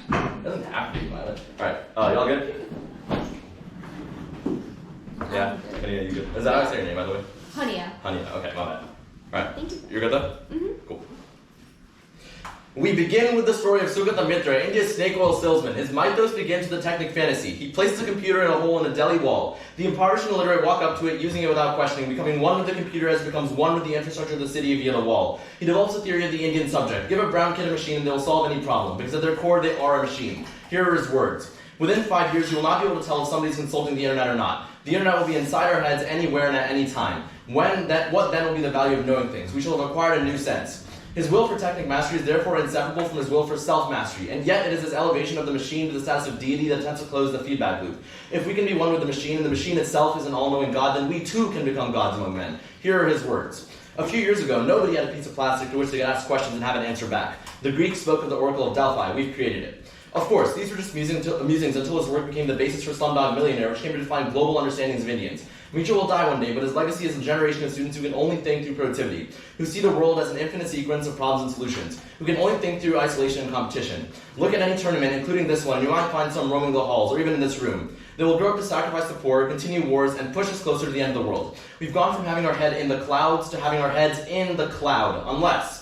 It doesn't have to be violent. Alright, y'all good? Yeah? Hunniya, you good? Is that how I say your name, by the way? Hunniya. Hunniya, okay, my bad. Alright. Thank you. You're good though? Mm-hmm. Cool. We begin with the story of Sugata Mitra, India's snake oil salesman. His mythos begins with a technic fantasy. He places a computer in a hole in a Delhi wall. The impoverished and illiterate walk up to it, using it without questioning, becoming one with the computer as it becomes one with the infrastructure of the city via the wall. He develops a theory of the Indian subject. Give a brown kid a machine and they will solve any problem, because at their core they are a machine. Here are his words. Within 5 years, you will not be able to tell if somebody's consulting the internet or not. The internet will be inside our heads anywhere and at any time. What then will be the value of knowing things? We shall have acquired a new sense. His will for technic mastery is therefore inseparable from his will for self-mastery, and yet it is his elevation of the machine to the status of deity that attempts to close the feedback loop. If we can be one with the machine, and the machine itself is an all-knowing God, then we too can become gods among men. Here are his words. A few years ago, nobody had a piece of plastic to which they could ask questions and have an answer back. The Greeks spoke of the Oracle of Delphi. We've created it. Of course, these were just musings until his work became the basis for Slumdog Millionaire, which came to define global understandings of Indians. Mitra will die one day, but his legacy is a generation of students who can only think through productivity, who see the world as an infinite sequence of problems and solutions, who can only think through isolation and competition. Look at any tournament, including this one, and you might find some roaming the halls, or even in this room. They will grow up to sacrifice the poor, continue wars, and push us closer to the end of the world. We've gone from having our head in the clouds to having our heads in the cloud, unless...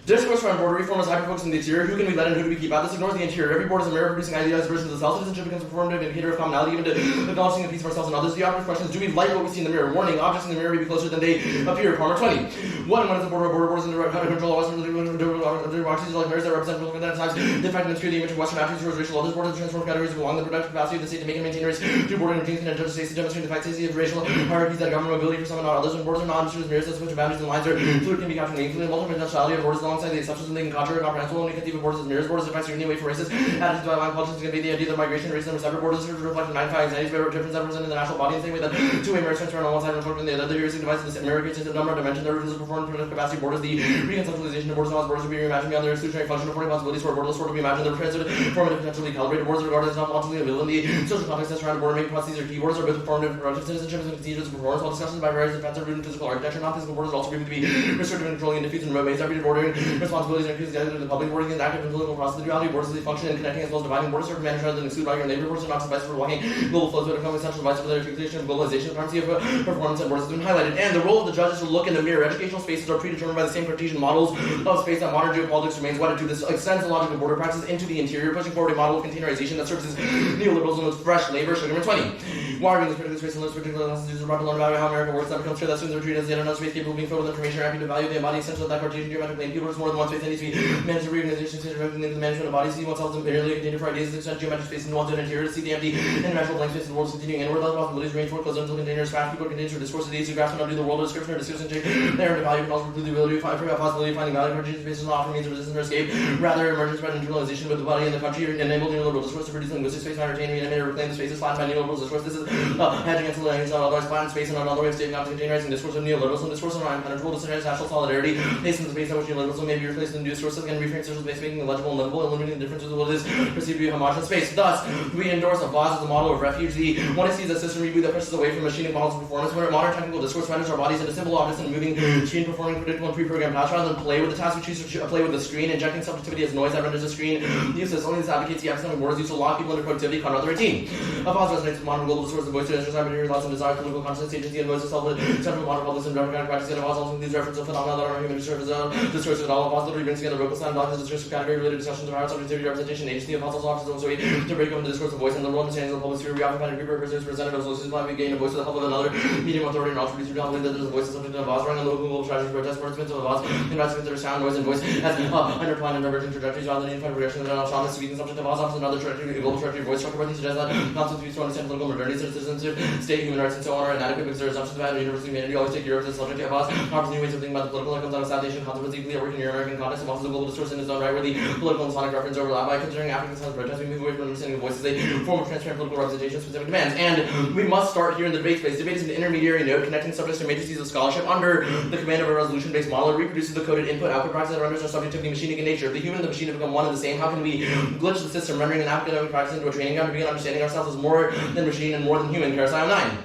Discourse around border reform is hyper-focused on the exterior. Who can we let in, who do we keep out? This ignores the interior. Every board is a mirror producing idealized versions of self. Citizenship becomes a performative indicator of commonality, even to acknowledging the piece of ourselves and others. The operative question is, do we like what we see in the mirror? Warning, objects in the mirror may be closer than they appear. Palmer 20. One, when is the border of borders in the kind of control of Western democracies like mirrors that represent political times. The fact and obscure the image of Western attributes towards racial others. Borders transform categories belong the productive capacity of the state to make and maintain race. Two bordering regimes can enter states to demonstrate the fact of racial hierarchies that govern mobility for some and not others. When borders are not understood as mirrors, which boundaries and lines are fluid can be captured meaningfully. Multiple potentiality of borders alongside the exceptions and they can contrary comprehensible only conceive of borders as mirrors. Borders affects unity way for races. Added to divine politics is going to be the idea that migration, race, and receptor borders reflect the magnifying anxieties of difference that present in the national body. And same way that two-way mirrors transfer on one side and reflect on the other. The heuristic device of the mirror creates a number of dimensions that reveals the performance productive capacity of borders. The reconceptualization of borders allows borders to be reimagined beyond their exclusionary function, affording possibilities for a borderless world to be imagined. The transformative potentially calibrated borders are regarded as not logically available in the social context that surround border making processes or key borders are both performative and productive. Citizenship is conceived as performance, while discussions by various defensive rooted in physical architecture. Not physical borders also proving to be restrictive and controlling and diffuse and remote ways. Every bordering responsibilities and increases together to the public bordering and active and political process. The duality of borders is the function in connecting as well as dividing borders serve managed rather than exclude by your neighbor. Borders are not suffice for walking global flows, but become essential device for the articulation of globalization. The primacy of performance and borders has been highlighted. And the role of the judge is to look in the mirror. Educational spaces are predetermined by the same Cartesian models of space that modern geopolitics remains wedded to. This extends the logic of border practices into the interior, pushing forward a model of containerization that serves as neoliberalism with fresh labor. Sugar number 20. Wiring is critical space and those particular lessons users are brought to learn about how America works. That becomes clear that students are treated as yet another space capable of being filled with information, happy to value the embodied essential of that Cartesian geometric plane. People is more than one space that needs to be managed. Reorganization stage of the management of bodies. See oneself merely a container for ideas. To extend geometric space into one's own interior. To see the empty international blank space of the world is continuing inward. Let possibilities range for closed until containers fast. People containers for discourse of these who grasp and undo the world of description or discussion shape. There and value can also include the ability to find a possibility of finding value. Cartesian space is not often means of resistance or escape. Rather, emergence spread internalization with the body and the country enabled neoliberal discourse to produce linguistic space and retain, reanimate, or reclaim the spaces flattened by neoliberal discourse. This is hedging against the language on otherwise flattened space and another way of stating out the containerizing discourse of neoliberalism. Discourse of impenetrable to international solidarity. Based on the space in which neoliberalism may be replaced in new discourse that can reframe social space, making it legible and livable, eliminating the differences of what is perceived to be a homogeneous space. Thus, we endorse applause as the model of refuge. The one sees a system reboot that pushes away from machining models of performance, where modern technical discourse renders our bodies into simple objects and moving screen performing predictable and pre-programmed tasks rather than play with the task. We choose to play with the screen, injecting subjectivity as noise that renders the screen useless. Only this advocates the epistemic borders used to lock people into productivity. Conrad 13. Applause resonates with modern global discourse, the voice to interest, material thoughts and desire, political consciousness, agency, and modes of self-central modern publics and democratic practice. And applause also includes reference of phenomena that are human discourse with all applause literally brings together vocal sound, doctrines, discourse, category related discussions of higher subjectivity, representation, agency, apostles, offices, also to break open the discourse of voice and the role and understanding of the public sphere. We often find a group of representatives, those who we gain a voice with the help of another medium authority and also produce reality that there's a voice of something to a vase, running on the local global strategies, protest participants of a vase, invite to consider sound, noise, and voice as underplan and diverging trajectories rather than unified progression of the shaman speaking subject of vase, office, another trajectory, global trajectory, voice structure, but these suggest that not to understand political modernity, citizenship, state, human rights, and so on are inadequate because their assumptions about universal humanity always take Europe as a subject of vase, offers new ways of thinking about the political outcomes out of South Asian consequences equally at work in your American context, and also the global discourse in its own right where the political and sonic reference overlap. By considering African sounds protests, we move away from understanding of voice as a form of transparent political representation of specific demands. And we must start here in the debate space. Debate is an intermediary node connecting subjects to matrices of scholarship under the command of a resolution-based model. It reproduces the coded input-output practice that renders our subjectivity machinic in nature. If the human and the machine have become one and the same, how can we glitch the system, rendering an academic practice into a training ground to begin understanding ourselves as more than machine and more than human? Parasite 9.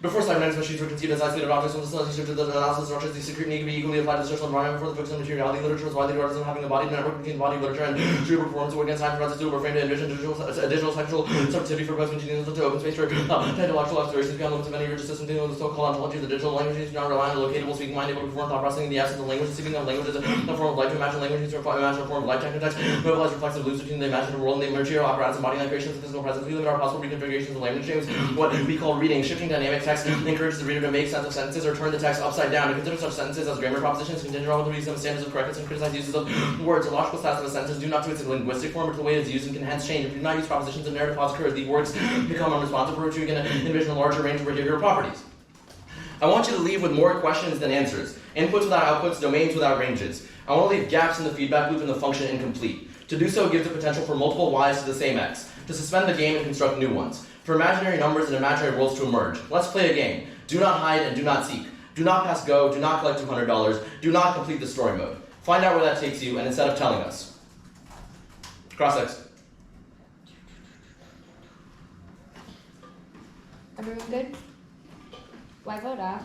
Before cybernetics machines were conceived as isolated objects from the sun, shifted the analysis structures, the secret need to be equally applied to the social environment. Before the focus on materiality, literature was widely regarded as having a body network between body, literature, and cerebral performance. So against science provides a suitable frame to envision additional sexual subjectivity for both continuous to open space for technological explorations beyond limits of any rigid system, dealing with the so-called ontology of the digital language is not relying on a locatable speaking mind able to perform thought processing in the absence of language. Speaking of language is a form of life to imagine language needs to imagine a form of life technotext, mobilize reflexive loops between the imagined world and the material apparatus embodying that creation of physical presence. We limit our possible reconfigurations of language changes, what we call reading. Shifting dynamic text encourages the reader to make sense of sentences or turn the text upside down. To consider such sentences as grammar propositions contingent on the reason of standards of correctness and criticize uses of words. The logical status of a sentence due not to its linguistic form but to the way it is used and can hence change. If you do not use propositions and narrative pause occurs, the words become unresponsive, for which you can envision a larger range of behavioral properties. I want you to leave with more questions than answers. Inputs without outputs, domains without ranges. I want to leave gaps in the feedback loop and the function incomplete. To do so gives the potential for multiple y's to the same x. To suspend the game and construct new ones. For imaginary numbers and imaginary worlds to emerge. Let's play a game. Do not hide and do not seek. Do not pass go, do not collect $200, do not complete the story mode. Find out where that takes you, and instead of telling us. Cross-X. Everyone good? Why vote F?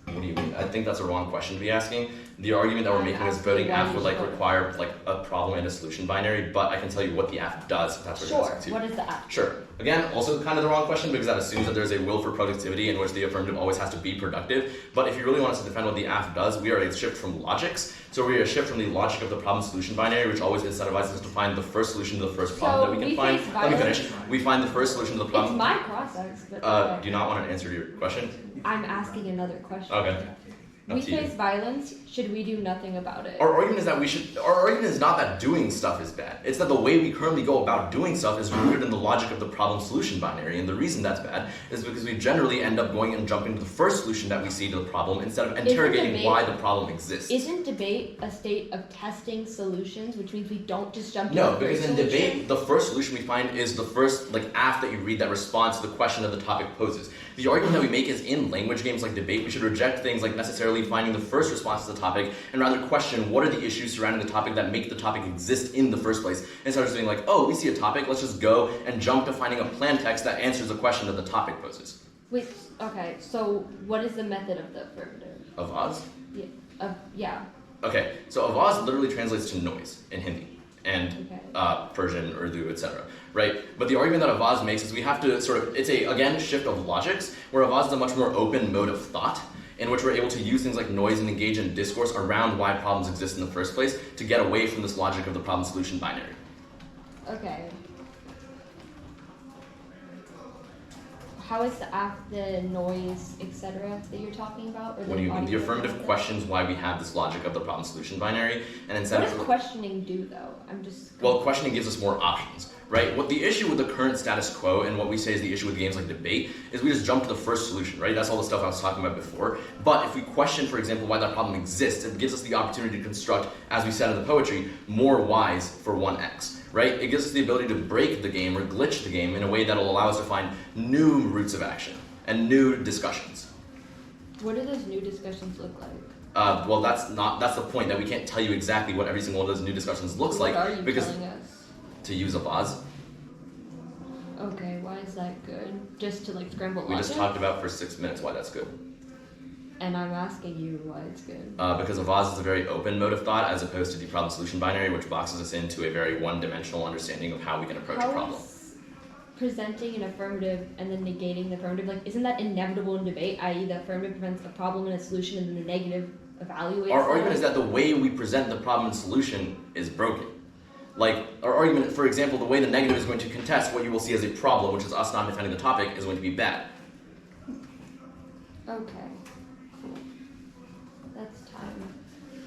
What do you mean? I think that's a wrong question to be asking. The argument that we're making is voting F would require a problem and a solution binary, but I can tell you what the F does if that's what you're asking too. What is the F? Sure. Again, also kind of the wrong question because that assumes that there's a will for productivity in which the affirmative always has to be productive. But if you really want us to defend what the F does, we are a shift from logics. So we are a shift from the logic of the problem solution binary, which always incentivizes us to find the first solution to the first problem that we can find. Let me finish. We find the first solution to the problem. It's my process, but do you not want to answer your question? I'm asking another question. Okay. We face violence. Should we do nothing about it? Our argument is that we should. Our argument is not that doing stuff is bad. It's that the way we currently go about doing stuff is rooted in the logic of the problem-solution binary. And the reason that's bad is because we generally end up going and jumping to the first solution that we see to the problem instead of interrogating why the problem exists. Isn't debate a state of testing solutions, which means we don't just jump to No, the because first in solution? debate, the first solution we find is the first after you read that response to the question that the topic poses. The argument that we make is in language games like debate, we should reject things like necessarily finding the first response to the topic and rather question what are the issues surrounding the topic that make the topic exist in the first place. Instead of just being oh, we see a topic, let's just go and jump to finding a plan text that answers the question that the topic poses. Wait, okay, so what is the method of the affirmative? Of Oz? Yeah. Okay, so Avaz literally translates to noise in Hindi and Persian, Urdu, etc. Right? But the argument that Avaz makes is we have to it's a, again, shift of logics, where Avaz is a much more open mode of thought, in which we're able to use things like noise and engage in discourse around why problems exist in the first place to get away from this logic of the problem-solution binary. Okay. How is the noise, etc. that you're talking about? Or What do you mean? The affirmative questions why we have this logic of the problem-solution binary, and instead what does questioning do, though? Well, questioning gives us more options, right? What the issue with the current status quo and what we say is the issue with games like debate is we just jump to the first solution, right? That's all the stuff I was talking about before. But if we question, for example, why that problem exists, it gives us the opportunity to construct, as we said in the poetry, more y's for one x. Right? It gives us the ability to break the game or glitch the game in a way that will allow us to find new routes of action and new discussions. What do those new discussions look like? Well, that's the point, that we can't tell you exactly what every single one of those new discussions looks like. What are you because telling us? To use a Avaz. Okay, why is that good? Just to scramble logic? We just talked about for 6 minutes why that's good. And I'm asking you why it's good. Because Avaz is a very open mode of thought as opposed to the problem-solution binary, which boxes us into a very one-dimensional understanding of how we can approach a problem. How is presenting an affirmative and then negating the affirmative, isn't that inevitable in debate, i.e. the affirmative presents a problem and a solution and then the negative evaluates Our argument is that the way we present the problem and solution is broken. Our argument, for example, the way the negative is going to contest what you will see as a problem, which is us not defending the topic, is going to be bad. Okay. That's time.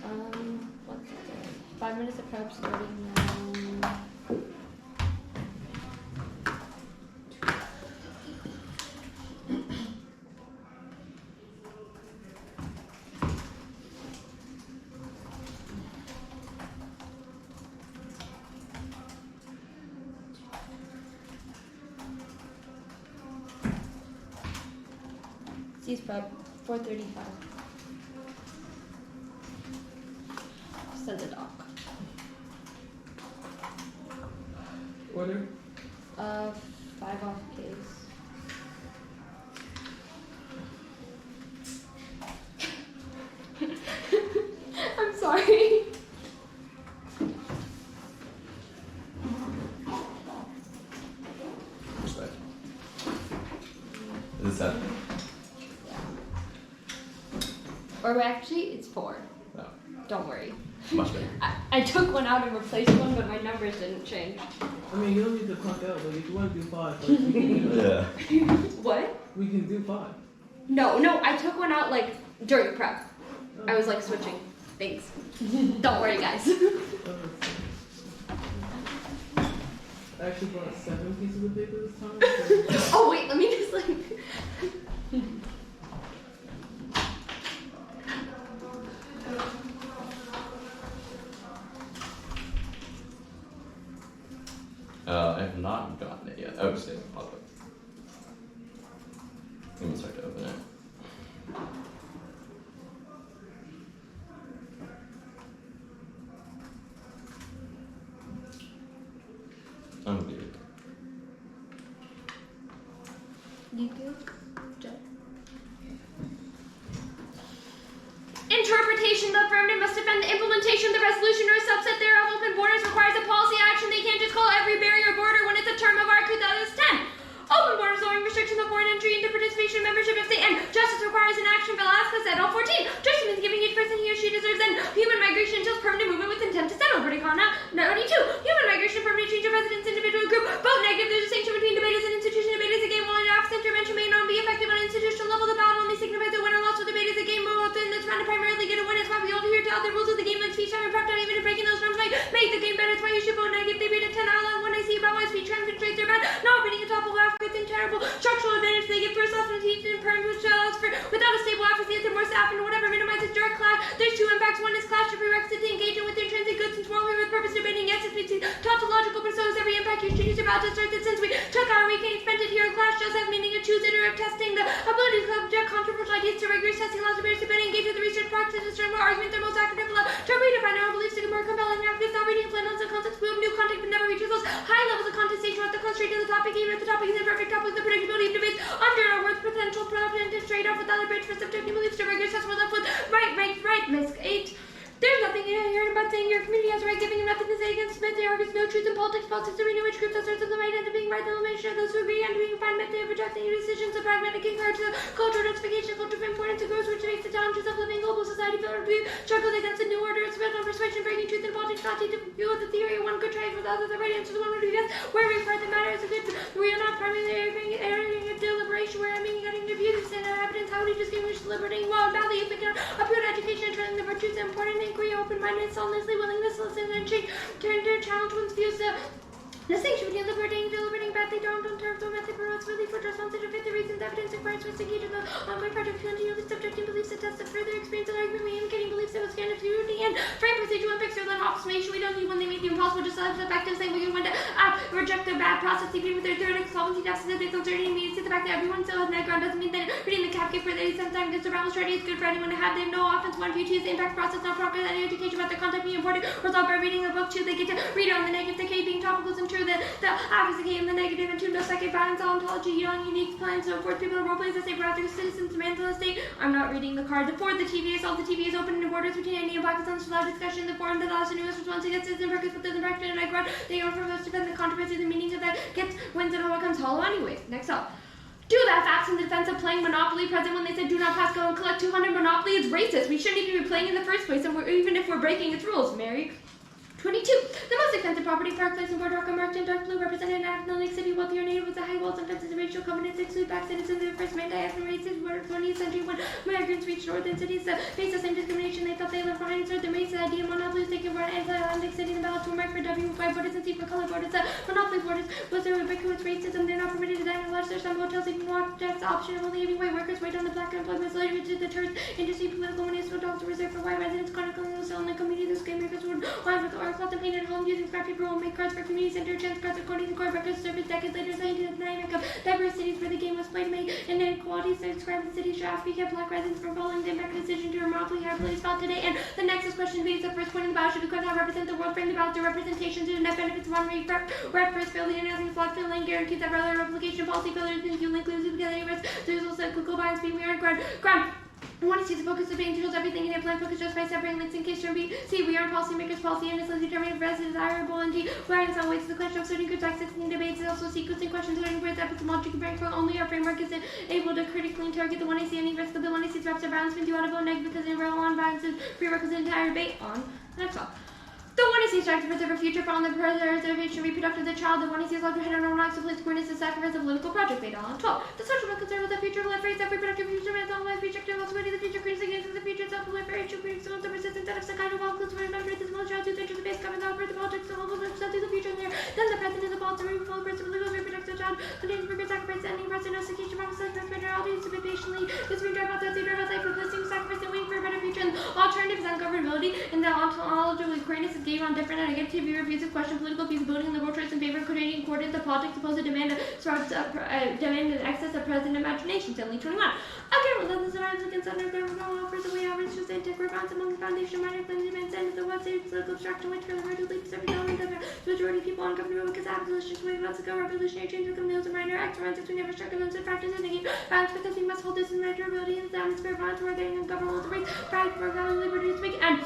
1 second. 5 minutes of prep starting now. C's prep 4:35. Send the doc. Order? 5 off case. 7. Or actually, it's 4. No, Don't worry. much better. I took one out and replaced one, but my numbers didn't change. I mean, you don't need to clock out, but if you want to do 5, like, we can do Yeah. What? We can do 5. No, I took one out like during prep. I was like switching things. Don't worry, guys. I actually brought 7 pieces of paper this time. So Oh wait, let me just like. I have not gotten it yet. Oh, just stay pop up. I'm gonna start to open it. Unmuted. You good? Interpretation of the affirmative must defend the implementation of the resolution or a subset thereof. Open borders requires a policy action. They can't just call every barrier border when it's a term of art 2010. Open borders lowering restrictions of foreign entry into participation membership if they end. Justice requires an action. Velasquez et al. 14. Justice means giving each person he or she deserves. And human migration entails permanent movement with intent to settle. Verticana 92. Human migration, permanent change of residence, individual group. Both negative. There's a distinction between debate as an institution. Debate is a game. While an absent intervention may not be effective on an institutional level, the ballot only signifies a win or loss. So debate is a game. More often that's trying to primarily get a win. It's why we all adhere to other rules of the game, like speech time and prep time. Even if breaking those norms might make the game better. It's why you should vote negative. They rate a 10 out of 1. I see about why speech time constraints are bad. Not reading a topical affirmative and terrible. Structural advantage they give first off and teach and perm which allows for without a stable affirmative and more staff and whatever minimizes direct clash. There's 2 impacts. One is clash of prerequisite to engage with intrinsic goods since we're all here with purpose debating. Yes, it's tautological, but so is every impact you choose about to start that since we took our weekend spent it here. Clash just has meaning to choose it or of testing the ability to subject controversial ideas to rigorous testing allows debaters to better engage with the research practices to more arguments are most accurate to redefine our beliefs to get more compelling activities. Not reading plan on some concepts build new content but never reaches those high levels of contestation with the concentrate on the topic even if the topic is imperfect topic the predictability of debates under our worth potential pretense trade-off with other bridge for subjective beliefs to rigorous test we're left with right risk 8. There's nothing inherent about saying your community has a right, giving him nothing to say against Smith. There argues no truth in politics. Politics are new which groups asserts of the right end of being right, the elimination of those who agree and being fine method of rejecting your decisions. The pragmatic encourage the cultural justification, culture of importance of growth, which makes the challenges of living global society feel to be struggles against a new order. It's built on persuasion, breaking truth in politics, not to view with the theory. One could try for the other. The right answer, the one would be yes. Where every part that matters is a good. We are not primarily airing a deliberation. We're aiming at getting the views and evidence. How would you distinguish deliberating well and badly? If we can appeal to education and training the virtues and important inquiry, open-minded. Honestly willingness to listen and change, turn to challenge one's views. Distinction between deliberating badly, don't terms or method promotes really for response to fit the reasons, evidence, requires investigation of the ongoing project, continually subjecting beliefs to test the further experience of argument, communicating beliefs that was kind of unity and frame procedural and fixer than observation. We don't need when they make the impossible, just select the fact of saying we want to reject the bad process, even with their theoretical solvency deficit, there's uncertainty means to the fact that everyone still has net ground doesn't mean that reading the CAPK for the sometimes the survival strategy is good for anyone to have. They have no offense, one view, choose the impact process, not proper any education about the content being important. Result by reading the book, 2, they get to read on the negative, the K being topical and true, the opposite K and the negative, and 2, no second balance, ontology, unique plans, so 4, people role plays, I say, brother, citizens, mental estate. I'm not reading the card. The 4, the TVA, all the TVA is open in borders between India and Pakistan, so without discussion. The 4, the last newest response against citizen purpose, but doesn't practice, and I grant they are from us to defend the controversy, the meanings of that gets wins and all becomes hollow anyway. Next up. Do that facts in defense of playing Monopoly present when they said do not pass go and collect 200 Monopoly. It's racist. We shouldn't even be playing in the first place, and even if we're breaking its rules, Mary. 22. The most expensive property, Park Place in Port Rock, marked in dark blue, represented an Atlantic City, wealthier native with the high walls and fences and racial covenants, exclude back citizens of the first anti-ethnic races were 20th century when migrants reached northern cities that faced the same discrimination they thought they left behind. Insert the race, the idea of monopoly was taken for an anti-Atlantic City, the ballots were marked for W, 5 borders and C for color borders. Monopoly borders was their ubiquitous racism. They're not permitted to dine and lodge. There's some hotels even walk that's option of only having white workers wait on the black employment slavery to the tourist industry, political municipal dogs were reserved for white residents, chronicling the cell in the community. The game makers would line with the oil and painted home using scrap paper will make cards for community center chance cards according to core records service decades later scientists dynamic of diverse cities where the game was played made and inequalities that describe the city's draft we kept black residents from following the American decision to monopoly happily spelled today. And the next question being the first point in the ballot should be how represent the world frame the ballot to representation to the net benefits of one rate rep first building and housing block filling guarantees that rather replication policy failures and you link losing together any risk there's also clinical bias being we aren't ground. I want to see the focus of being tools, everything in a plan focus just by separating links in case from B. C, we aren't policymakers, policy and is determined for us desirable and D, where in some ways the question of certain groups accessing debates is successful sequencing questions that incorporate epistemological brain for only our framework is able to critically interrogate the 1AC any risk of the 1AC's reps or balance means you ought to vote negative because in real on balance is prerequisite entire debate on the next one. The 1AC strikes to preserve a future for the preservation reproduction of the child. The 1AC is allowed to head on to place coordinates and sacrifice of political project later on 12. The social will concern with the future of life rates, every reproductive future, mental life, future, possibility of the future, creates against the future itself, life rate, should create the persistence of psychiatric outcomes for non this small child, two things of the base, coming out for the politics, so all of them to the future there. Then the present is a false and removal person with legal reproductive child, the danger for sacrifice, ending person, execution, promises, reality, to be patiently, this being drive out the drive out life, replacing sacrifice and waiting for a better future, and alternatives and governability, and the ontology of Ukrainians is game on different and again to be reviews of question political feasibility and liberal choice in favor of coordinating coordinates of politics opposed to demand demand in excess of present imaginations. Only 21. Again, with others around against underground offers a way average to say take rebounds among the foundation minor claims demands and the what saves political structure which for the hard to leap every element of the majority of people uncomfortable because abolitionists way about to go revolutionary change become those minor experiments we never struck against practice and thinking violence because we must hold this in measurability and the atmosphere of violence we're getting in government with the rights pride for value liberty to speak and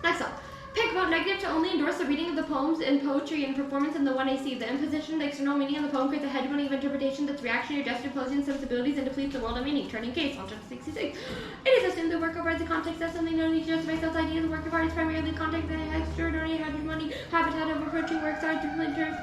next up. Pick vote negative to only endorse the reading of the poems in poetry and performance in the 1AC. The imposition of the external meaning of the poem creates a hegemony of interpretation that's reactionary, juxtaposing sensibilities and depletes the world of meaning. Turning case, 166. It is assumed the work of art is the context as something known to justify those ideas. The work of art is primarily context and extraordinary hegemony, habitat of approaching works are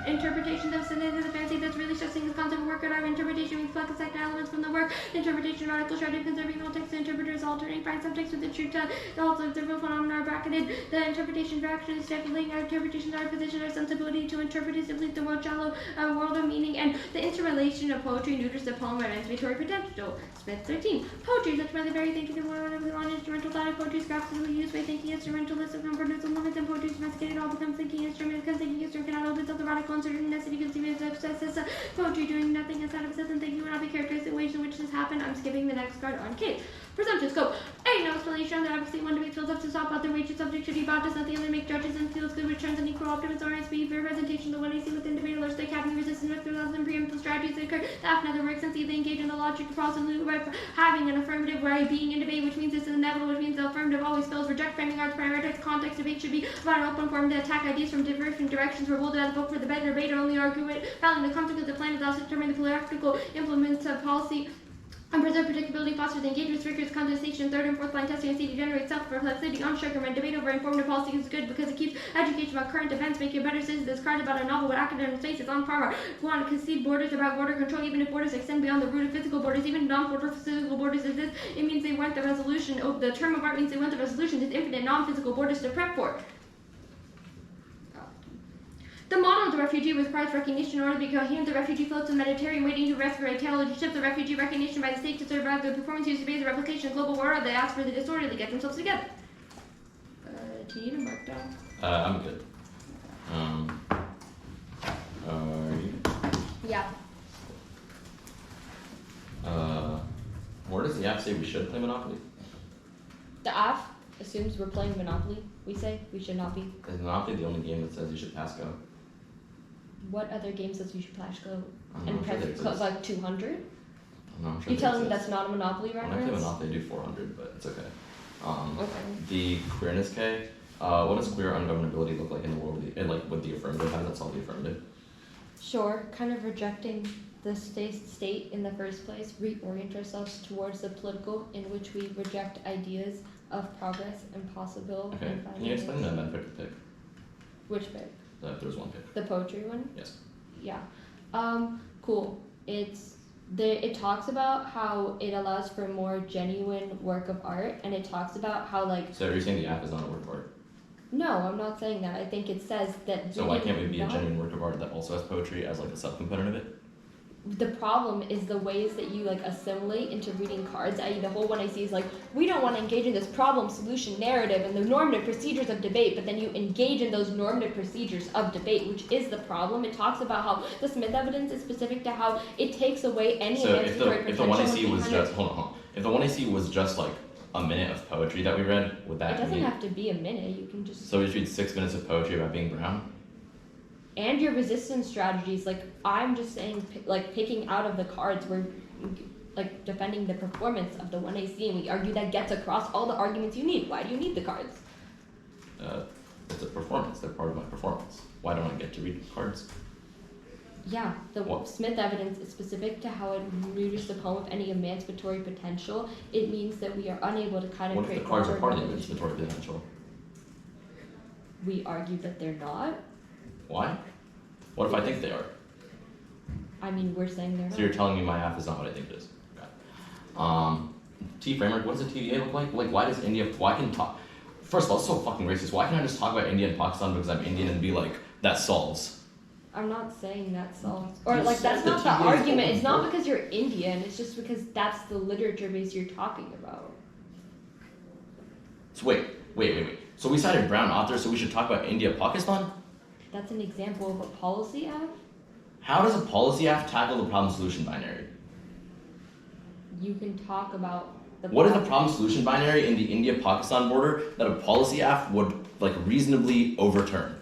interpretations of synthesis of fancy that's really stressing the concept of work art. Interpretation means pluck second elements from the work. The interpretation of articles strategy conserving all text. The interpreters alternating prime subtext with the truth. The also observable phenomena are bracketed. The interpretation for action is stipulating our interpretations, our position, our sensibility to interpret is simply the world shallow world of meaning, and the interrelation of poetry neuters the poem by anticipatory potential. Smith 13. Poetry is such by the very thinking of one of the non-instrumental thought of poetry is graphically used by thinking instrumentalists of comforters and limits, and poetry is domesticated all becomes thinking instrument because thinking instrument cannot hold itself the radical uncertain necessity conceived as success. Poetry doing nothing inside of itself and thinking will not be characteristic ways in which this happened. I'm skipping the next card on case. Presumptive scope. A. No explanation that obviously one debate feels up to stop out the wages subject should be about does not the other make judges and feels good returns and equal optimism or speed for representation. The one I see within debate alerts the academy resistance with throughout and preemptive strategies that occur. The half another works and see they engage in the logic process by having an affirmative right being in debate, which means this is inevitable, which means the affirmative always fails. Reject framing arts, prioritize context. Debate should be about an open forum to attack ideas from different directions. We're bold as a book for the better debate or only argument, following the concept of the plan is also determining the practical implements of policy. And preserve predictability, fosters engagement, rigorous condensation, third and fourth line testing, and see to generate self-reflexivity, unstructured, and debate over informative policy is good because it keeps education about current events, make you a better citizen. This card about a novel with academic spaces on par. Who want to concede borders about border control, even if borders extend beyond the root of physical borders, even non-border physical borders exist. It means they want the resolution. Oh, the term of art means they want the resolution to infinite non-physical borders to prep for. The model of the refugee requires recognition in order to be coherent. The refugee floats in the Mediterranean waiting to rescue a tail ship. The refugee recognition by the state to survive the performance used to be the replication of global war. They ask for the disorderly get themselves together. Do you need a mark down? I'm good. Are you? Yeah. Where does the app say we should play Monopoly? The app assumes we're playing Monopoly. We say we should not be. Is Monopoly the only game that says you should pass go? What other game says you should pass go? I'm And sure press like 200? I'm sure You telling me that's not a Monopoly reference? When I play Monopoly, I do 400, but it's okay. Okay. The queerness K. What does queer ungovernability look like in the world? And like with the affirmative, how does that solve the affirmative? Sure, kind of rejecting the state in the first place, reorient ourselves towards the political in which we reject ideas of progress and possible. Okay, can you explain the method pick? Which pick? If there's one pick. The poetry one? Yes. Yeah. Cool. It talks about how it allows for more genuine work of art, and it talks about how like. So you're saying the app is not a work of art? No, I'm not saying that. I think it says that. So why can't we be a genuine work of art that also has poetry as like a subcomponent of it? The problem is the ways that you like assimilate into reading cards. I.e., the whole one I see is like we don't want to engage in this problem solution narrative and the normative procedures of debate, but then you engage in those normative procedures of debate, which is the problem. It talks about how the Smith evidence is specific to how it takes away any. So if the one I see was just hold on. If the one I see was just like a minute of poetry that we read, would that? It doesn't have to be a minute. You can just. So we just read 6 minutes of poetry about being brown. And your resistance strategies, like I'm just saying, like picking out of the cards, we're like defending the performance of the 1AC, and we argue that gets across all the arguments you need. Why do you need the cards? It's a performance. They're part of my performance. Why don't I get to read cards? Yeah, the What? Smith evidence is specific to how it neuters the poem of any emancipatory potential. It means that we are unable to kind of What if create the cards are part of the revolution. emancipatory potential? We argue that they're not. Why? What if I think they are? I mean, we're saying they're So not. you're telling me my half is not what I think it is. Okay. T framework, what does a TVA look like? Like, why does India, why can talk, first of all, it's so fucking racist. Why can't I just talk about India and Pakistan because I'm Indian and be like, that solves? I'm not saying that solves. Or You like said that's the not the TVA is argument. open It's not book. because you're Indian. It's just because that's the literature base you're talking about. So wait. So we cited brown authors, so we should talk about India, Pakistan? That's an example of a policy act. How does a policy act tackle the problem solution binary? You can talk about the. What is the problem solution binary in the India-Pakistan border that a policy act would like reasonably overturn?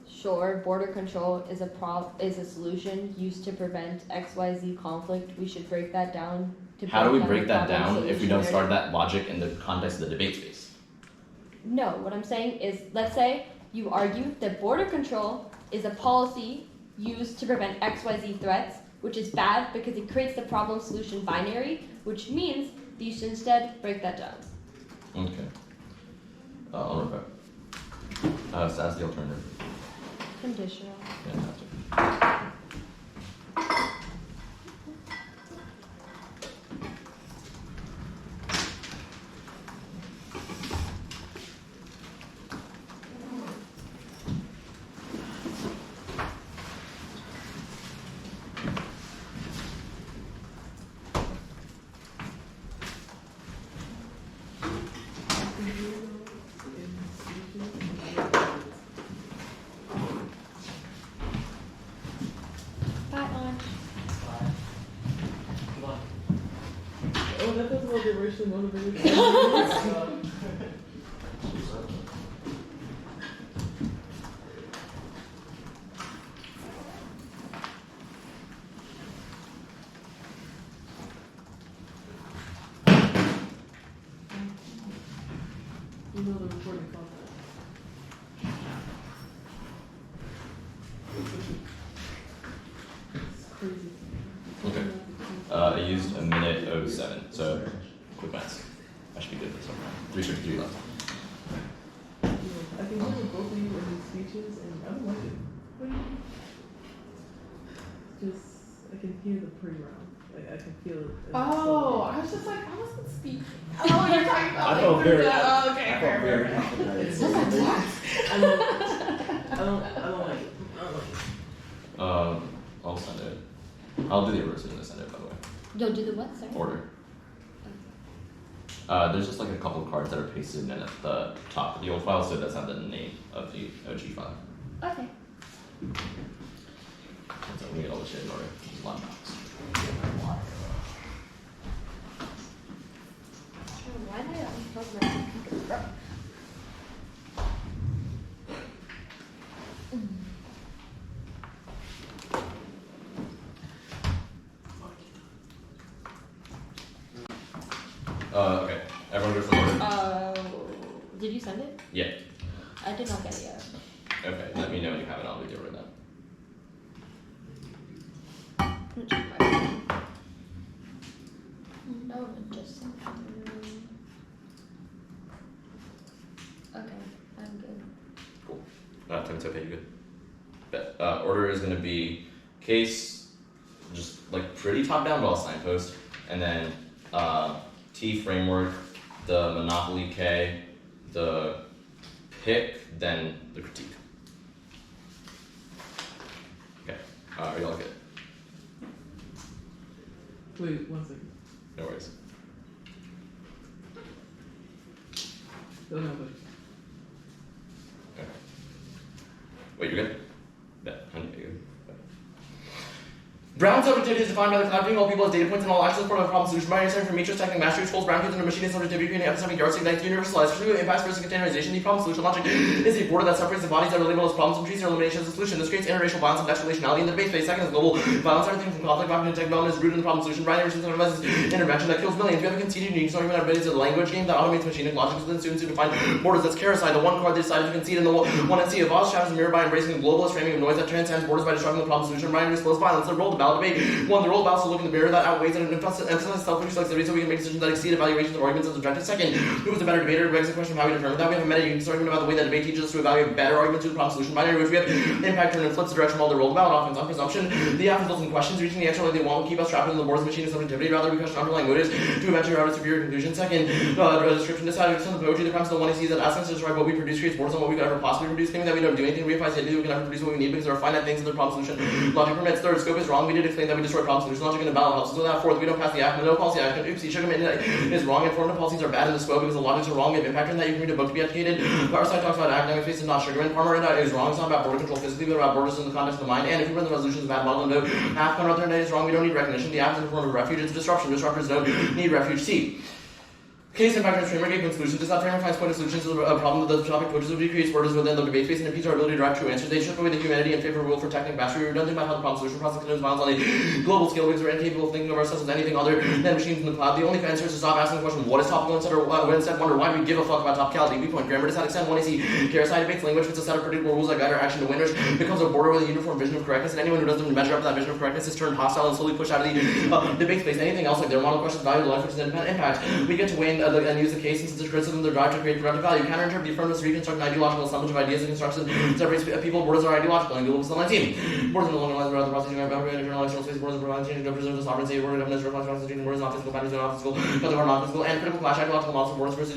Sure, border control is a solution used to prevent XYZ conflict. We should break that down. How do we break that the problem down if we don't solution start that logic in the context of the debate space? No, what I'm saying is, let's say you argue that border control is a policy used to prevent XYZ threats, which is bad because it creates the problem solution binary, which means that you should instead break that down. Okay. I'll repeat. So that's the alternative. Conditional. Yeah, have to. Bye, lunch. Oh, that does what they're racially motivated. You know the recording called that. It's crazy. Okay. I used a minute 07, so quick maths. I should be good for something. 353 left. I can hear both of you in these speeches, and I don't like it. What do you mean? Just, I can hear the pre-round. Like, I can feel it. Oh, I was just like, I wasn't speaking. Oh, you're talking about I like felt through very, the, oh, okay, I fair, felt fair, very fair. confident. It's just like, what? I don't like it. I don't like it. I'll send it. I'll do the reverse and send it, by the way. You'll do the what, sorry? Order. There's just like a couple of cards that are pasted in at the top of the old file, so it does have the name of the OG file. Okay. So let me get all this shit in order. There's a lot of boxes. Why did I unplug my computer? Okay. Everyone goes to order? Did you send it? Yeah. I did not get it yet. Okay, let me know when you have it. I'll do the order then. I'm gonna check my phone. No, it just sent through. Okay, I'm good. Cool. Tim's okay, you good? Bet. Order is gonna be case, just like pretty top down, but I'll signpost. And then T framework, the monopoly K, the pick, then the critique. Okay. Are y'all good? Wait, 1 second. No worries. Go ahead, buddy. Okay. Wait, you're good? Bet. Hunniya, you good? Bet. Brown subjectivity is defined by the collaborating all people as data points and all actions for a problem solution. Binary sign for matrix technique mastery, which holds Brown cubes and a machine is subjectivity creating epistemic yardstick that universalized for impacts versus containerization. The problem solution logic is a border that separates the bodies that are labeled as problems and treats their elimination as a solution. This creates interracial violence and depth relationality in the debate space. Second is global violence. Everything from conflict, conflict, tech development is rooted in the problem solution. Binary systems intervention that kills millions. We have a conceded unique argument our abilities of the language game that automates machine and logic within students who define borders. That's Karasai, the one card they decided to concede in the one and see of Oz shadows and mirror by embracing the globalist framing of noise that transcends borders by destroying the problem solution. Binary disclose violence. The role of the ballot debate. One, the role of balance to look in the mirror that outweighs and emphasizes self-reflexivity so we can make decisions that exceed evaluations of arguments as objective. Second, who was the better debater? Begs the question of how we determine that. We have a meta-unit argument about the way that debate teaches us to evaluate better arguments to the problem solution. Binary, which we have impact turn and flips the direction while the role of ballot offense. On presumption, the app results in questions reaching the answer like they want will keep us trapped in the borders of machine and subjectivity. Rather, we question underlying motives to eventually arrive at superior conclusion. Second, description decided to the poetry. The premise of the one he sees that asking us to describe what we produce creates borders on what we could ever possibly produce, claiming that we don't do anything. We advise the idea we can never produce what we need because there are finite things in the problem solution. Logic permits. Third, scope is wrong. We did explain that we destroy problem solution logic in the ballot helps us with that. Fourth, we don't pass the act, no policy action. Oopsie, sugar is wrong. Informative policies are bad in the scope because the logics are wrong. We have impact on that. You can read a book to be educated. Garside talks about academic space is not sugarman. Farmer is wrong. It's not about border control physically, but about borders in the context of the mind. And if we run the resolution is bad model, no. Half Conrad is wrong. We don't need recognition. The act is a form of refuge. It's a disruption. Disruptors don't need refuge. C. Case impact and framework gave solutions. This framework finds point of solutions to a problem that the topic positively creates borders within the debate space and impedes our ability to derive true answers. They strip away the humanity in favor of will for technique mastery. Redundant about how the problem solution process condones violence on a global scale because we're incapable of thinking of ourselves as anything other than machines in the cloud. The only answer is to stop asking the question, what is topical instead, or instead wonder why do we give a fuck about topicality. We point grammar to that extent. When I see Karasai debates, language fits a set of predictable rules that guide our action to winners, becomes a border with a uniform vision of correctness, and anyone who doesn't measure up to that vision of correctness is turned hostile and slowly pushed out of the debate space. Anything else like their model questions value life, which is independent impact. We get to weigh and use the case since it's criticism of their drive to create productive value. Counterinterpret the affirmative reconstruct an ideological assemblage of ideas and construction separates people. Borders are ideological and global still 19. Borders in the long lines around the process of internal external space. Borders provide change to preserve the sovereignty. Borders governance reflects constitution. Borders not physical boundaries are not physical. Because are not physical and critical clash ideological models of borders versus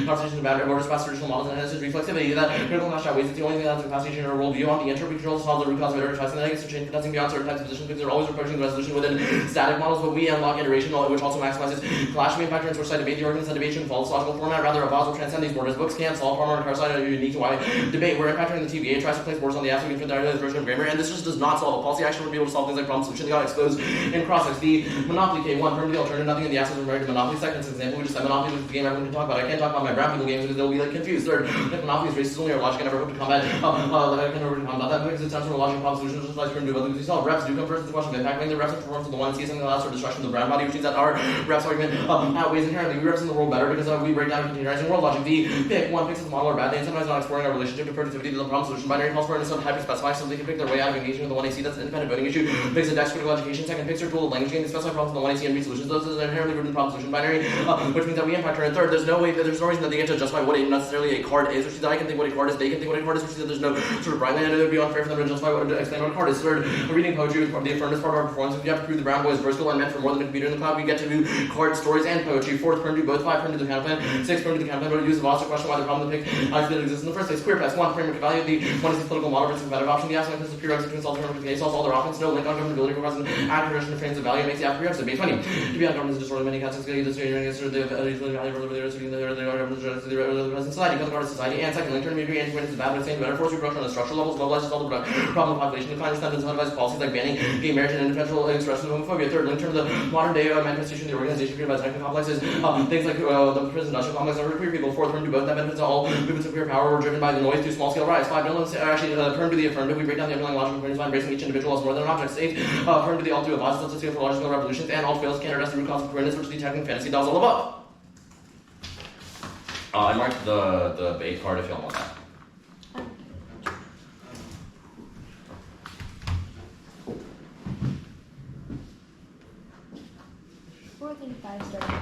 constitution of boundary borders past traditional models and hence reflexivity. That critical clash outweighs it's the only thing that has capacity to change our worldview on the entropy control to solve the root cause of advertising. That gets to change protecting beyond certain types of positions because they're always approaching the resolution within static models, but we unlock iteration, which also maximizes clash. We impact turns for side debate. The arguments that debate shouldn't follow this logical format. Rather, a vase will transcend these borders. Books can't solve Farmer and Carside are unique to why debate. We're impacting the TVA tries to place borders on the app so we can fit the version of grammar, and this just does not solve a policy action. We'll be able to solve things like problem solution. They got exposed in cross-ex. The Monopoly K1, term the alternative, nothing in the assets of American Monopoly. Second example, we just said Monopoly is the game everyone can talk about. I can't talk about my brown people games because they'll be like confused. Third, if Monopoly is racist only, our logic can never hope to combat that because it stems from a logic problem solution just like turn to other things. Reps do come first to the question of impact. The reps are performed for the one sees something that allows for destruction of the brown body, which means that our reps argument outweighs inherently. We represent the world better because we break down containerizing world logic. The pick one picks the model or bad thing, sometimes not exploring our relationship to productivity to the problem solution. Binary calls for some type of specify so they can pick their way out of engaging with the one AC. That's an independent voting issue. Picks a dex critical education. Second, picks their tool of language game to specify problems in the one AC and read solutions. Those are inherently rooted in problem solution binary, which means that we impact her. And third, there's no reason that they get to justify what necessarily a card is, which is that I can think what a card is, they can think what a card is, which is that there's no sort of right line, and it would be unfair for them to justify what to explain what a card is. Third, reading poetry is the affirmative part of our performance. If you have to prove the brown boy is versatile and meant for more than a computer in the cloud, we get to do cards, stories, and poetry. Fourth, turn to both. Five, turn to the counter plan. Six, turn to the counter plan. Use the boss to question why the problem to pick actually exists in the first place. Queer press. One, framework value. The one is the political model versus competitive option. The aspect is the prerequisite to solve the case. Solves all their options. No link on governability requires an accurate version of frames of value. Makes the app prerequisite. Base 20. To be on government is disorder. Many concepts get either the value for the present society, because of society. And second, link turn media and is bad, but saying better force reproduction on the structural levels, mobilizes all the problem of population decline, standards, incentivizes policies like banning gay marriage and individual expression of homophobia. Third, link turn the modern day manifestation of the organization created by technical complexes, things like the prison industrial complex are queer people. Fourth, turn to both that benefits all movements of queer power were driven by the noise to small scale rise. Five, don't actually turn to the affirmative. We break down the underlying logic of communities by embracing each individual as more than an object. Eight, turn to the all to advise us to for logical revolutions, and all fails can address the root cause of queerness, which the technical fantasy does all above. I marked the bait card if y'all want that. Fourth and five starting.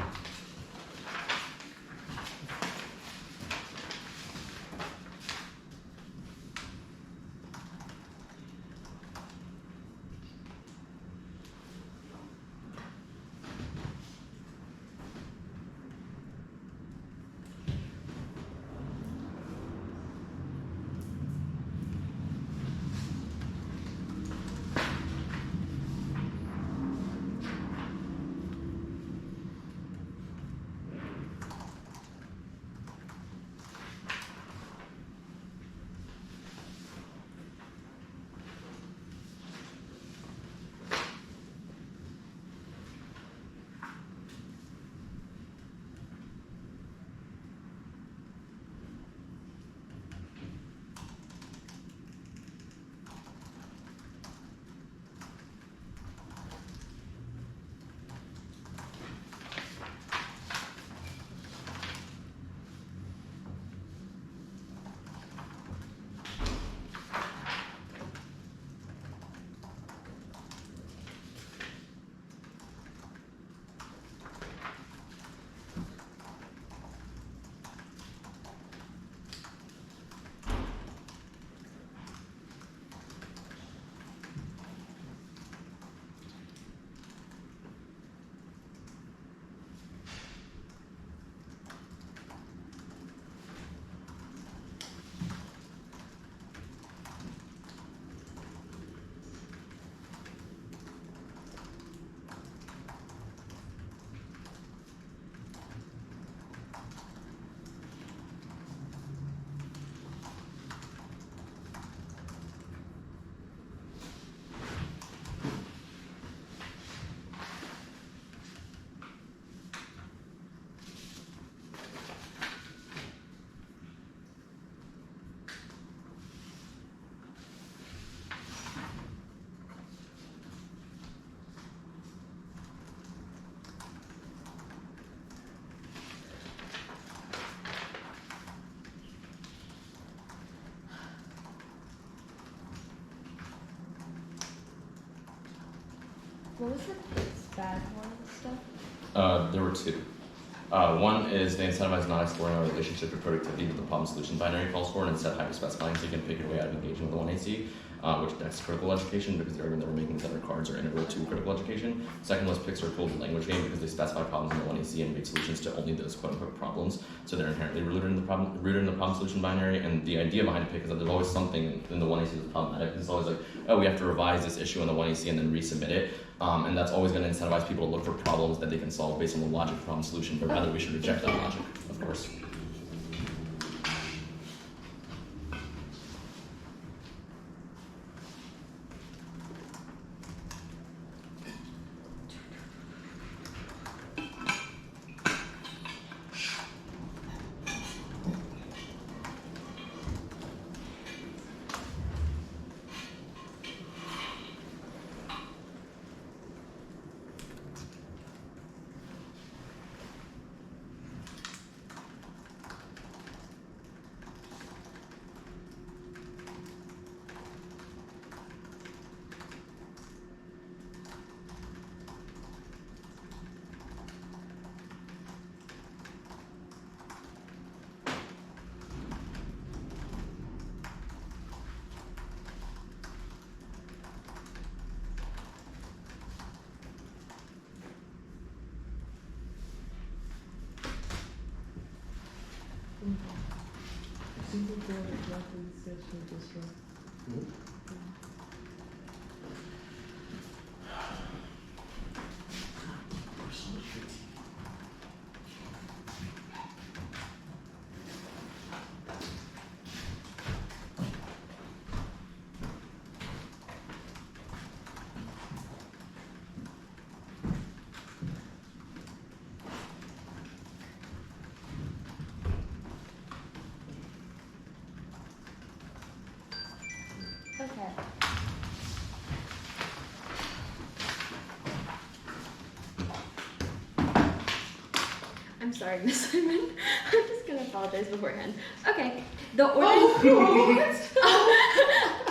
What was the bad one stuff? There were two. One is they incentivize not exploring our relationship to productivity with the problem-solution binary calls for, and instead hyper-specifying so you can pick your way out of engaging with the 1AC, which that's critical education because the argument that we're making is that our cards are integral to critical education. Second was Pixar Cool the language game because they specify problems in the 1AC and make solutions to only those quote-unquote problems, so they're inherently rooted in the problem-solution binary. And the idea behind Pick is that there's always something in the 1AC that's problematic. It's always like, oh, we have to revise this issue in the 1AC and then resubmit it. And that's always going to incentivize people to look for problems that they can solve based on the logic problem solution, but rather we should reject that logic, of course. Single board exactly sexual distress. Okay. I'm sorry, Miss Simon. I'm just gonna apologize beforehand. Okay. The order.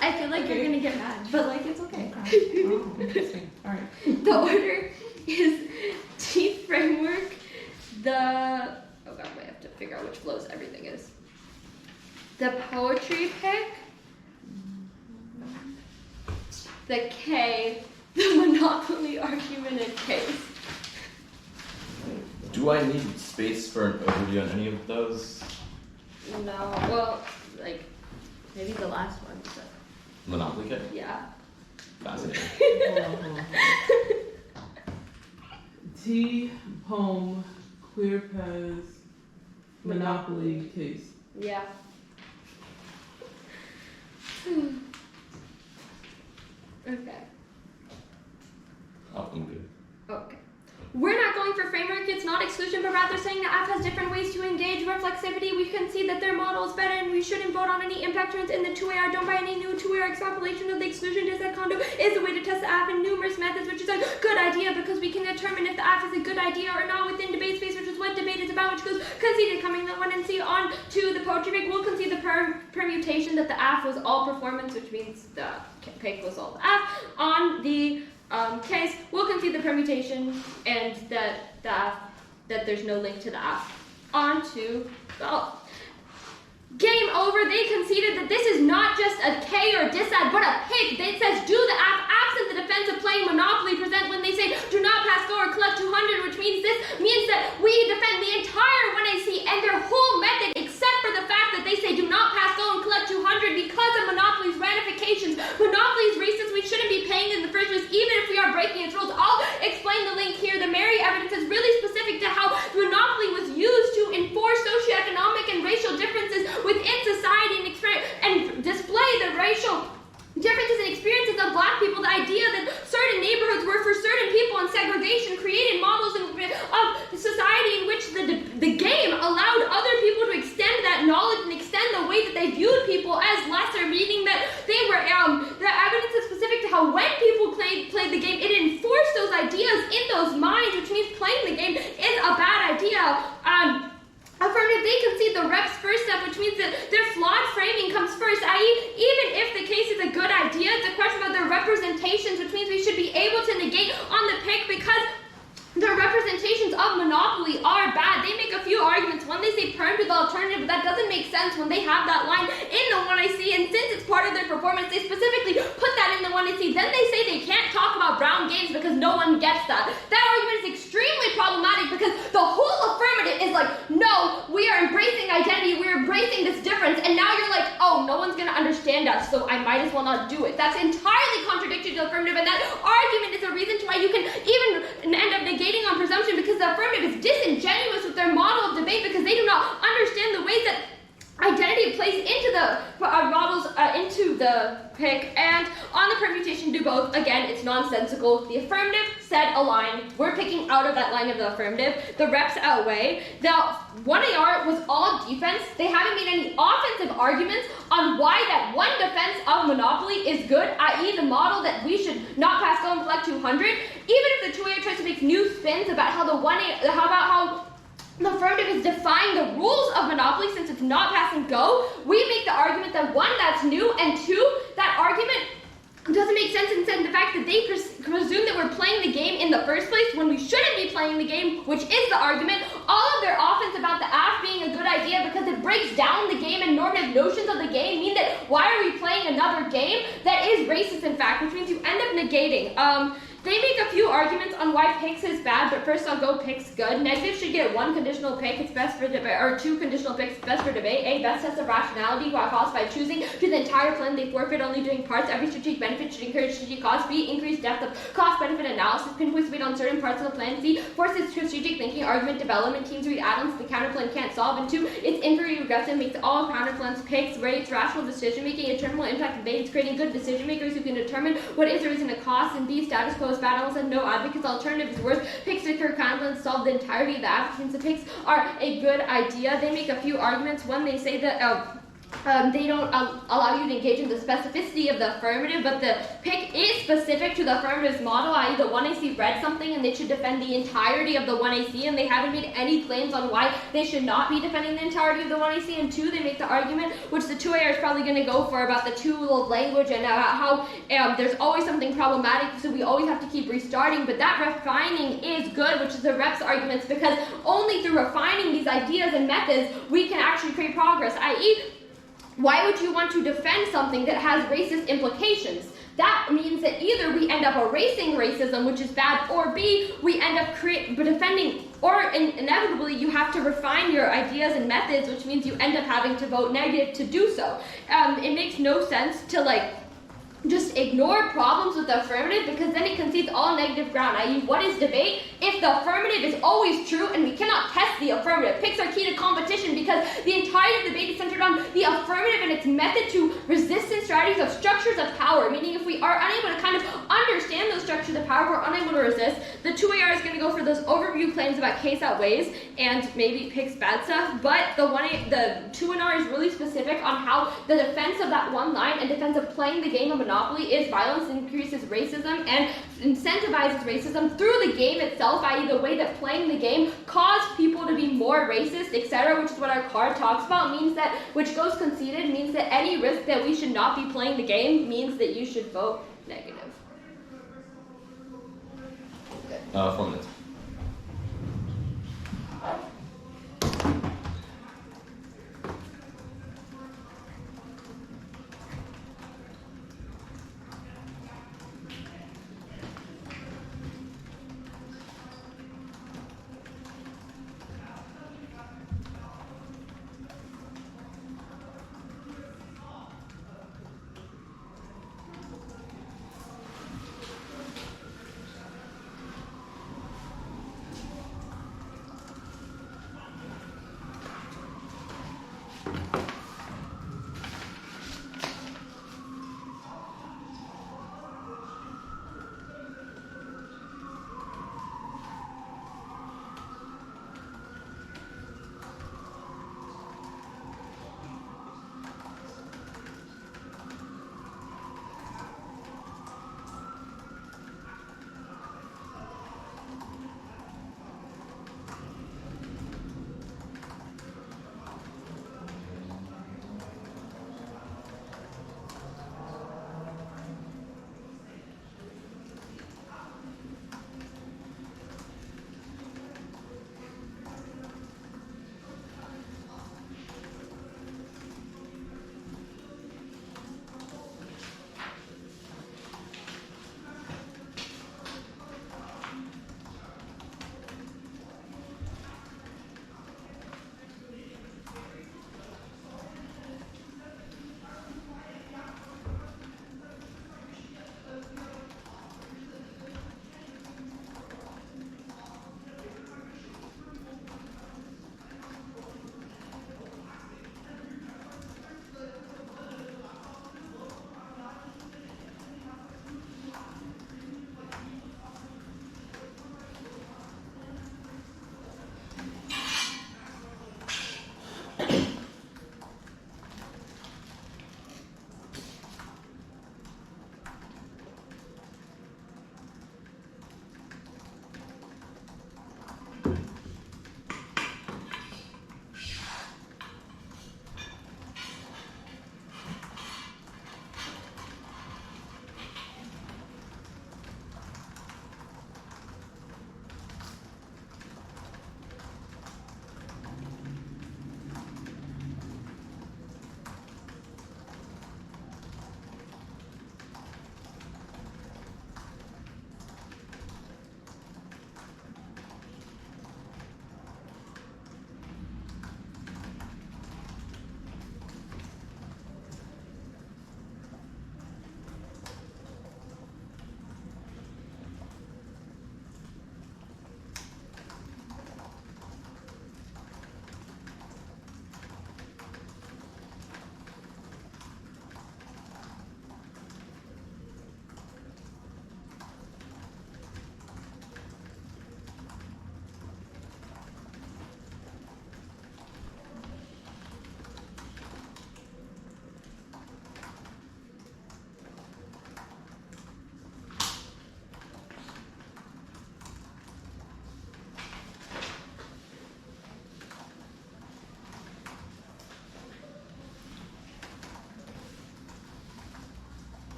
I feel like you're gonna get mad, but like it's okay. Oh, interesting. All right. The order is teeth framework. Oh god, I have to figure out which flows everything is. The poetry pick. The K, the monopoly argument and case. Do I need space for an overview on any of those? No, well, like, maybe the last one. But Monopoly kit? yeah. Fascinating. Hold on. T, poem, queer pez, monopoly case. Yeah. Okay. Oh, I'm good. Okay. We're not going for framework, it's not exclusion, but rather saying the app has different ways to engage reflexivity. We can see that their model is better and we shouldn't vote on any impact turns in the 2AR. Don't buy any new 2AR extrapolation of the exclusion test. That condo is the way to test the app in numerous methods, which is a good idea because we can determine if the app is a good idea or not within debate space, which is what debate is about, which goes conceded coming the 1 and C on to the poetry pick. We'll concede the permutation that the app was all performance, which means the pick was all the app. On the case, we'll concede the permutation and that there's no link to the app. On to game over. They conceded that this is not just a K or disad, but a pick. It says do the app absent the defense of playing Monopoly present when they say do not pass go or collect 200, which means that we defend the entire 1AC and their whole method except for the fact that they say do not pass go and collect 200 because of Monopoly's ramifications. Monopoly's reasons we shouldn't be paying in the first place even if we are breaking its rules. I'll explain the link here. The Mary evidence is really specific to how Monopoly was used to enforce socioeconomic and racial differences within society and display the racial differences and experiences of black people. The idea that certain neighborhoods were for certain people and segregation created models of society in which the game allowed other people to extend that knowledge and extend the way that they viewed people as lesser, meaning that they were, the evidence is specific to how when people played the game, it enforced those ideas in those minds, which means playing the game is a bad idea. Affirmative, they concede the reps first step, which means that their flawed framing comes first, i.e. even if the case is a good idea, it's a question about their representations, which means we should be able to negate because their representations of monopoly are bad. They make a few arguments. One, they say perm to the alternative, but that doesn't make sense when they have that line in the 1IC, and since it's part of their performance, they specifically put that in the 1IC. Then they say they can't talk about brown games because no one gets that. That argument is extremely problematic because the whole affirmative is like, no, we are embracing identity, we're embracing this difference, and now you're like, oh, no one's gonna understand us, so I might as well not do it. That's entirely contradictory to the affirmative, and that argument is a reason why you can even end up negating on presumption, because the affirmative is disingenuous with their model of debate because they do not understand the ways that identity plays into the models, into the pick, and on the permutation do both. Again, it's nonsensical. The affirmative said a line. We're picking out of that line of the affirmative. The reps outweigh. The 1AR was all defense. They haven't made any offensive arguments on why that one defense of monopoly is good, i.e. the model that we should not pass go and collect 200. Even if the 2AR tries to make new spins about how how the affirmative is defying the rules of monopoly since it's not passing go, we make the argument that one, that's new, and two, that argument doesn't make sense in the fact that they presume that we're playing the game in the first place when we shouldn't be playing the game, which is the argument. All of their offense about the app being a good idea because it breaks down the game and normative notions of the game mean that why are we playing another game that is racist in fact, which means you end up negating. They make a few arguments on why picks is bad, but first I'll go picks good. Negative should get one conditional pick, it's best for debate, or two conditional picks, it's best for debate. A, best test of rationality, who cost by choosing to the entire plan, they forfeit only doing parts. Every strategic benefit should encourage strategic cost. B, increased depth of cost-benefit analysis, pinpoints weight on certain parts of the plan. C, forces strategic thinking, argument development, teams read add-ons the counter plan can't solve. And two, it's inquiry regressive, makes all counter plans picks, rates rational decision-making, a terminal impact debates, creating good decision-makers who can determine what is or isn't a cost. And B, status quo is bad, and no advocates alternative is worse. Picks occur counterplans solve the entirety of the applicants. The picks are a good idea. They make a few arguments. One, they say that they don't allow you to engage in the specificity of the affirmative, but the pick is specific to the affirmative's model, i.e. the 1AC read something and they should defend the entirety of the 1AC, and they haven't made any claims on why they should not be defending the entirety of the 1AC. And two, they make the argument, which the 2AR is probably going to go for, about the tool of language and how there's always something problematic, so we always have to keep restarting, but that refining is good, which is the reps arguments, because only through refining these ideas and methods we can actually create progress, i.e. why would you want to defend something that has racist implications? That means that either we end up erasing racism, which is bad, or B, we end up defending, or inevitably you have to refine your ideas and methods, which means you end up having to vote negative to do so. It makes no sense to just ignore problems with the affirmative, because then it concedes all negative ground, i.e. what is debate if the affirmative is always true and we cannot test the affirmative? Picks are key to competition because the entire debate is centered on the affirmative and its method to resistance strategies of structures of power, meaning if we are unable to kind of understand those structures of power, we're unable to resist. The 2AR is going to go for those overview claims about case outweighs and maybe picks bad stuff, but the 2NR is really specific on how the defense of that one line and defense of playing the game of monopoly is violence, increases racism, and incentivizes racism through the game itself, i.e. the way that playing the game caused people to be more racist, etc., which is what our card talks about, means that, which goes conceded, means that any risk that we should not be playing the game means that you should vote negative. 4 minutes.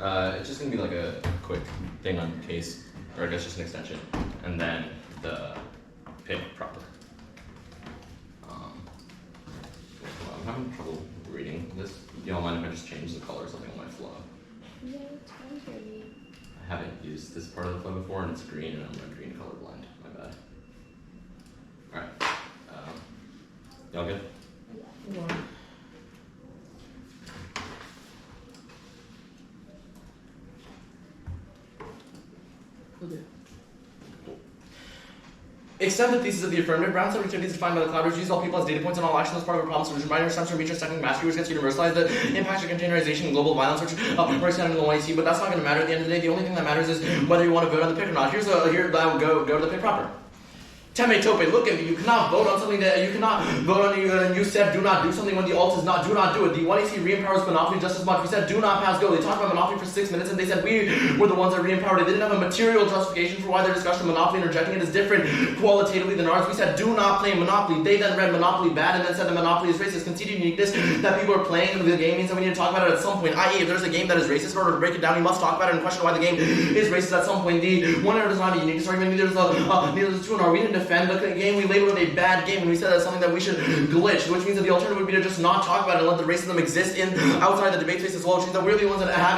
It's just gonna be like a quick thing on case, or I guess just an extension, and then the pick proper. I'm having trouble reading this. You don't mind if I just change the color or something on my flow? Yeah, it's fine for me. I haven't used this part of the flow before, and it's green, and I'm a green colorblind. My bad. Alright. Y'all good? Yeah. Okay. Extend the thesis of the affirmative. Brown set activities defined by the cloud, which use all people as data points and all action as part of a problem solution. Binary sensor meter technique mastery, which gets universalized. The impact of containerization and global violence, which are extended to the one you see, but that's not going to matter at the end of the day. The only thing that matters is whether you want to vote on the pick or not. Here, go to the pick proper. Teme tope, look at me. You cannot vote on something that you cannot vote on. You said do not do something when the alt is not do not do it. The 1AC re-empowers Monopoly just as much. We said do not pass go. They talked about Monopoly for 6 minutes and they said we were the ones that re-empowered it. They didn't have a material justification for why their discussion of Monopoly and rejecting it is different qualitatively than ours. We said do not play Monopoly. They then read Monopoly bad and then said that Monopoly is racist. Conceded uniqueness that people are playing the game means that we need to talk about it at some point. I.e., if there's a game that is racist, in order to break it down, we must talk about it and question why the game is racist at some point. The one error does not have a uniqueness argument. Neither does the two and R. We didn't defend the game. We labeled it a bad game and we said that's something that we should glitch, which means that the alternative would be to just not talk about it and let the racism exist in outside the debate space as well, which means that we're the ones that have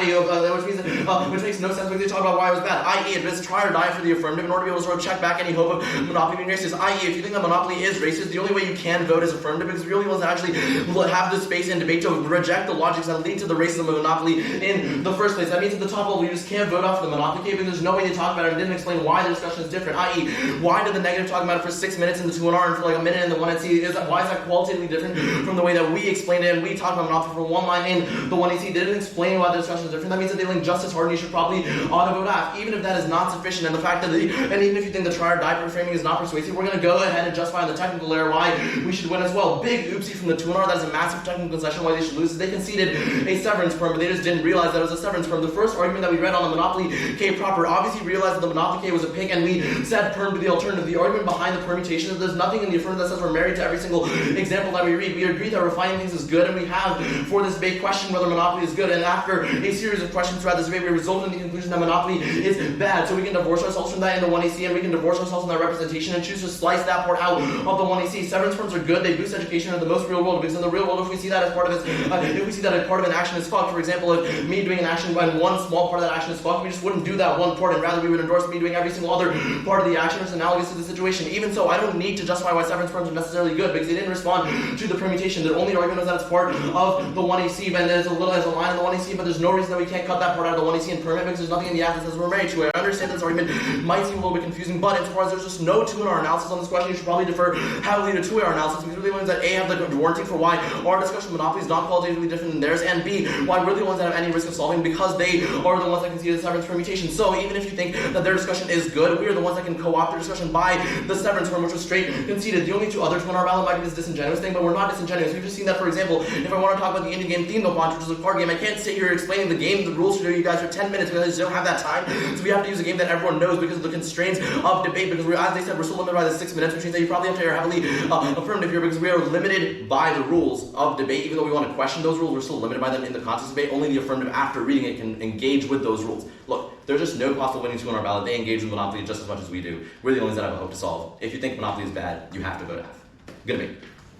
which makes no sense when they talk about why it was bad. I.e., it was try or die for the affirmative in order to be able to sort of check back any hope of Monopoly being racist. I.e., if you think that Monopoly is racist, the only way you can vote is affirmative because we're the only ones that actually have the space in debate to reject the logics that lead to the racism of Monopoly in the first place. That means at the top level, you just can't vote off the Monopoly game because there's no way to talk about it and didn't explain why the discussion is different. I.e., why did the negative talk about it for 6 minutes in the 2 and R and for like a minute in the 1 and C? Why is that qualitatively different from the way that we explained it and we talked about Monopoly for 1 line in the 1 and C? They didn't explain why the discussion is different. That means that they link just as hard and you should probably auto vote off. Even if that is not sufficient and the fact that and even if you think the try or die framing is not persuasive, we're going to go ahead and justify on the technical layer why we should win as well. Big oopsie from the 2 and R. That is a massive technical concession why they should lose. They conceded a severance perm, but they just didn't realize that it was a severance perm. The first argument that we read on the Monopoly K proper obviously realized that the Monopoly K was a pig and we said perm to the alternative. The argument behind the permutation is there's nothing in the affirmative that says we're married to every single example that we read. We agree that refining things is good and we have for this debate questioned whether Monopoly is good, and after a series of questions throughout this debate we resulted in the conclusion that Monopoly is bad. So we can divorce ourselves from that in the 1AC and we can divorce ourselves from that representation and choose to slice that part out of the 1AC. Severance firms are good, they boost education in the most real world because in the real world if we see that as part of if we see that as part of an action is fucked, for example if me doing an action and one small part of that action is fucked, we just wouldn't do that one part and rather we would endorse me doing every single other part of the action, which is analogous to the situation. Even so, I don't need to justify why severance firms are necessarily good because they didn't respond to the permutation. Their only argument is that it's part of the 1AC and there's a line in the 1AC, but there's no reason that we can't cut that part out of the 1AC and permit because there's nothing in the act that says we're married to it. I understand this argument might seem a little bit confusing, but insofar as there's just no 2 in our analysis on this question, you should probably defer heavily to 2 in our analysis because we're the ones that A, have the warranty for why our discussion of Monopoly is not qualitatively different than theirs, and B, why we're the ones that have any risk of solving because they are the ones that can see the severance permutation. So even if you think that their discussion is good, we are the ones that can co-opt their discussion by the severance form, which was straight conceded. The only 2 others in our ballot might be this disingenuous thing, but we're not disingenuous. We've just seen that, for example, if I want to talk about the indie game Theme No Punch, which is a card game, I can't sit here explaining the game, the rules to you guys for 10 minutes because I just don't have that time. So we have to use a game that everyone knows because of the constraints of debate, because as they said, we're still limited by the 6 minutes, which means that you probably have to heavily affirmative here because we are limited by the rules of debate. Even though we want to question those rules, we're still limited by them in the context of debate. Only the affirmative after reading it can engage with those rules. Look, there's just no possible winning 2 on our ballot. They engage with Monopoly just as much as we do. We're the only ones that have a hope to solve. If you think Monopoly is bad, you have to vote F. Good debate.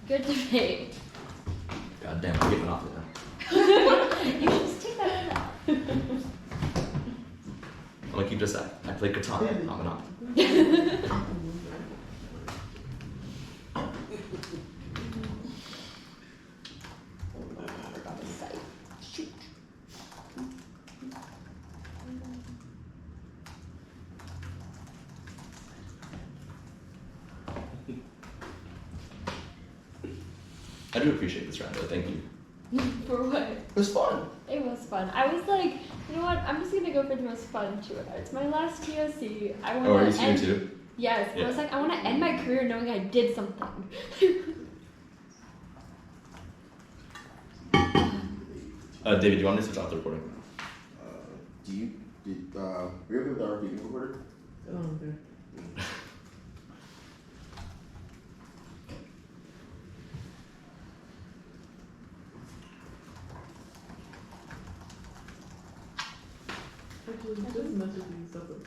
Good debate. God damn, I get Monopoly now. You should just take that out. I'm gonna keep this up. I played Catan, not Monopoly. I do appreciate this round though, thank you. For what? It was fun. It was fun. I was like, you know what? I'm just gonna go for the most fun 2 It's my last TOC. I want to. Oh, are you senior too? Yes. Yeah. I was like, I want to end my career knowing I did something. David, do you want me to switch off the recording? Were you able with the RPD recorder? Oh, okay. Actually, just messaging stuff with